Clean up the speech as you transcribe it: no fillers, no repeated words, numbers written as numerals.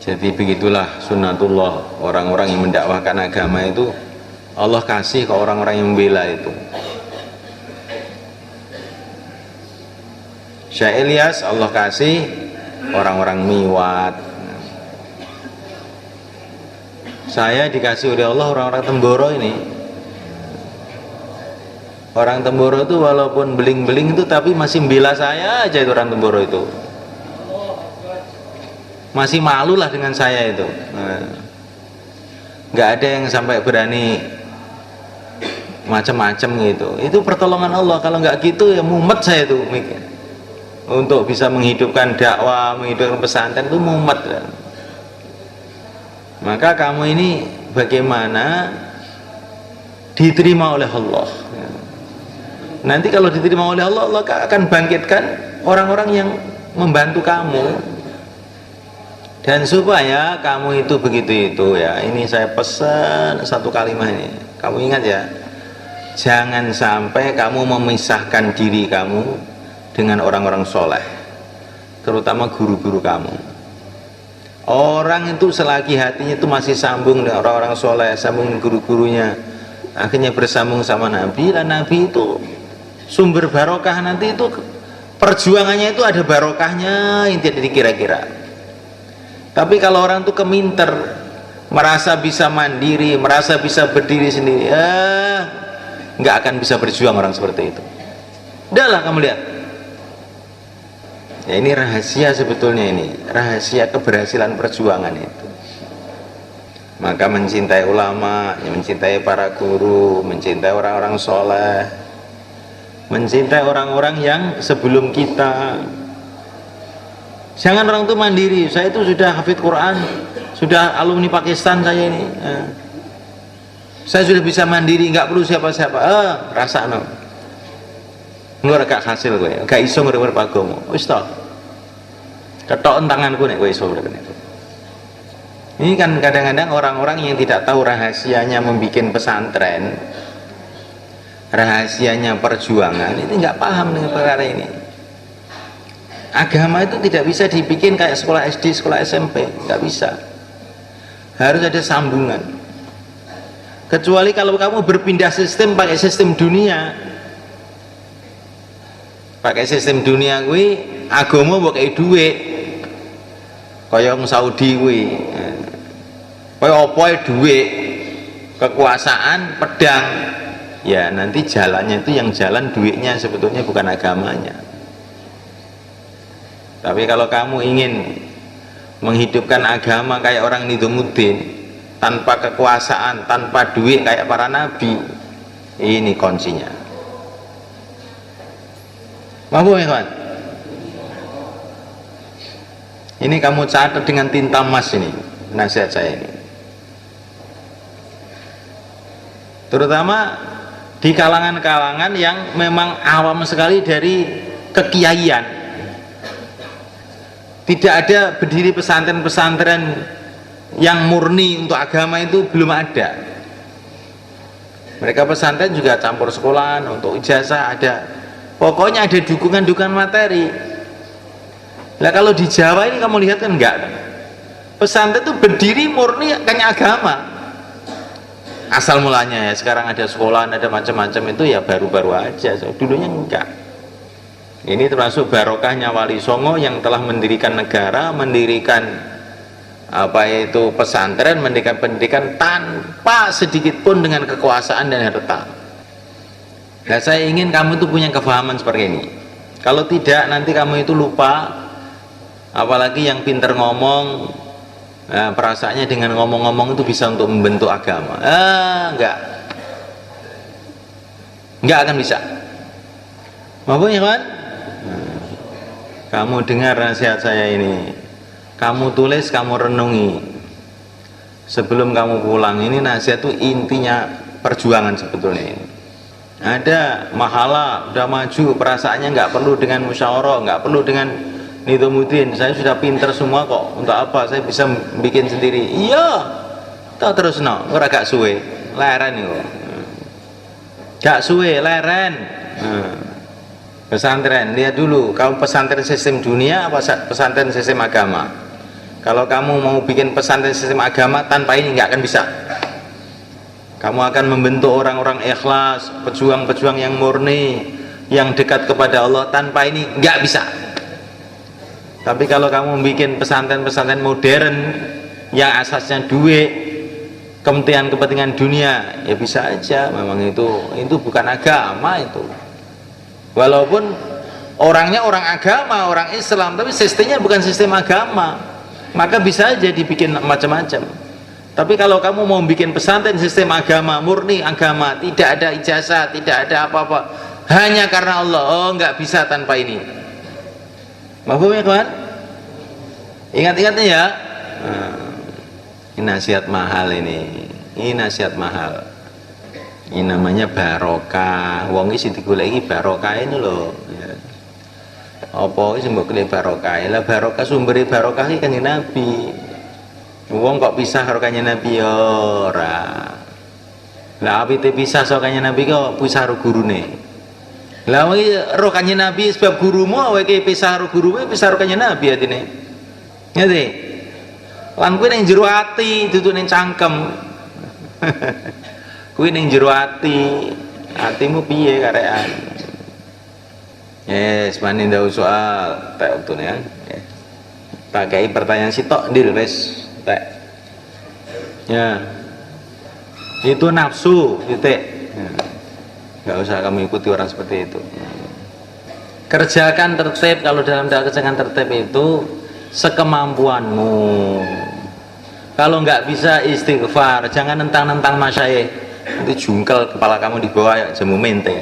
Jadi begitulah sunnatullah, orang-orang yang mendakwahkan agama itu Allah kasih ke orang-orang yang membela itu. Syekh Ilyas Allah kasih orang-orang Miwat. Saya dikasih oleh Allah orang-orang Temboro ini. Orang Temboro itu walaupun beling-beling itu tapi masih membela saya aja itu orang Temboro itu. Masih malu lah dengan saya itu. Nggak ada yang sampai berani macam-macam gitu. Itu pertolongan Allah. Kalau nggak gitu ya mumet saya itu mikir. Untuk bisa menghidupkan dakwah, menghidupkan pesantren itu mumet. Maka kamu ini bagaimana diterima oleh Allah. Nanti kalau diterima oleh Allah, Allah akan bangkitkan orang-orang yang membantu kamu. Dan supaya kamu itu begitu itu ya, ini saya pesan satu kalimat ini. Kamu ingat ya, jangan sampai kamu memisahkan diri kamu dengan orang-orang soleh, terutama guru-guru kamu. Orang itu selagi hatinya itu masih sambung dengan orang-orang soleh, sambung dengan guru-gurunya, akhirnya bersambung sama Nabi. Dan Nabi itu sumber barokah, nanti itu perjuangannya itu ada barokahnya yang tidak dikira-kira. Tapi kalau orang itu keminter, merasa bisa mandiri, merasa bisa berdiri sendiri, nggak akan bisa berjuang orang seperti itu. Udahlah kamu lihat. Ya, ini rahasia sebetulnya, ini rahasia keberhasilan perjuangan itu. Maka mencintai ulama, mencintai para guru, mencintai orang-orang soleh, mencintai orang-orang yang sebelum kita. Jangan orang itu mandiri. Saya itu sudah hafid Quran, sudah alumni Pakistan saya ini. Saya sudah bisa mandiri, nggak perlu siapa-siapa. Rasa no. Nggak agak hasil gue, gak iso ngerewer pagomo. Wis toh, ketoken tanganku nek gue iso ngerewer itu. Ini kan kadang-kadang orang-orang yang tidak tahu rahasianya membuat pesantren, rahasianya perjuangan, itu nggak paham dengan perkara ini. Agama itu tidak bisa dibikin kayak sekolah SD, sekolah SMP, nggak bisa. Harus ada sambungan. Kecuali kalau kamu berpindah sistem pakai sistem dunia. Pakai sistem dunia gue, agama mbok kei dhuwit. Kaya wong Saudi gue. Kaya apa dhuwit, kekuasaan, pedang. Ya, nanti jalannya itu yang jalan duitnya, sebetulnya bukan agamanya. Tapi kalau kamu ingin menghidupkan agama kayak orang Nizamudin, tanpa kekuasaan, tanpa duit kayak para nabi, ini kuncinya. Mampu ya kawan? Ini kamu catat dengan tinta emas ini, nasihat saya ini. Terutama di kalangan-kalangan yang memang awam sekali dari kekiaian. Tidak ada berdiri pesantren-pesantren yang murni untuk agama, itu belum ada. Mereka pesantren juga campur sekolahan, untuk ijazah ada. Pokoknya ada dukungan-dukungan materi. Nah kalau di Jawa ini kamu lihat kan enggak. Pesantren itu berdiri murni hanya agama. Asal mulanya ya, sekarang ada sekolahan, ada macam-macam, itu ya baru-baru aja. Dulunya enggak. Ini termasuk barokahnya Wali Songo yang telah mendirikan negara, mendirikan itu pesantren, mendirikan pendidikan tanpa sedikit pun dengan kekuasaan dan harta. Nah, saya ingin kamu itu punya kefahaman seperti ini. Kalau tidak, nanti kamu itu lupa. Apalagi yang pinter ngomong, perasaannya dengan ngomong-ngomong itu bisa untuk membentuk agama. Enggak akan bisa. Mampu ya kan? Kamu dengar nasihat saya ini, kamu tulis, kamu renungi sebelum kamu pulang. Ini nasihat itu intinya perjuangan sebetulnya ini. Ada mahala, udah maju, perasaannya nggak perlu dengan musyawarah, nggak perlu dengan Nizamudin. Saya sudah pinter semua kok, untuk apa saya bisa bikin sendiri. Iya, tau terus no, ora gak suwe leren itu, gak suwe leren. Pesantren, lihat dulu kamu pesantren sistem dunia apa pesantren sistem agama. Kalau kamu mau bikin pesantren sistem agama tanpa ini nggak akan bisa. Kamu akan membentuk orang-orang ikhlas, pejuang-pejuang yang murni, yang dekat kepada Allah. Tanpa ini nggak bisa. Tapi kalau kamu bikin pesantren-pesantren modern yang asasnya duit, kepentingan dunia, ya bisa aja. Memang itu bukan agama itu. Walaupun orangnya orang agama, orang Islam, tapi sistemnya bukan sistem agama, maka bisa aja dibikin macam-macam. Tapi kalau kamu mau bikin pesantren sistem agama, murni agama, tidak ada ijazah, tidak ada apa-apa, hanya karena Allah, oh nggak bisa tanpa ini. Mahfum ya kawan? Ingat-ingatnya ya. Ini nasihat mahal ini nasihat mahal. Ini namanya barokah. Wong iki digoleki barokah ini loh. Ya. Apa iki mbok golek barokah? Lah barokah sumbere barokah iki Kanjeng Nabi. Wong kok pisah karo Kanjeng Nabi ya ora. Lah apite pisah karo Kanjeng Nabi kok pisah karo gurune. Lah iki roh Kanjeng Nabi sebab gurumu awake pisah karo gurumu pisah karo Kanjeng Nabi atine. Ngerti? Lan kuwi ning jero ati, duduk ning cangkem. Kuwi ning jero ati. Atimu piye karekan? Yes, mani ndak soal tak untune ya. Tak kei pertanyaan sitok ndil wis. Ya, itu nafsu titik. Nggak usah kamu ikuti orang seperti itu. Kerjakan tertib. Kalau dalam kerjakan tertib itu sekemampuanmu. Kalau nggak bisa istighfar, jangan nentang-nentang masyayikh. Itu jungkel kepala kamu di bawah ya jamu mente.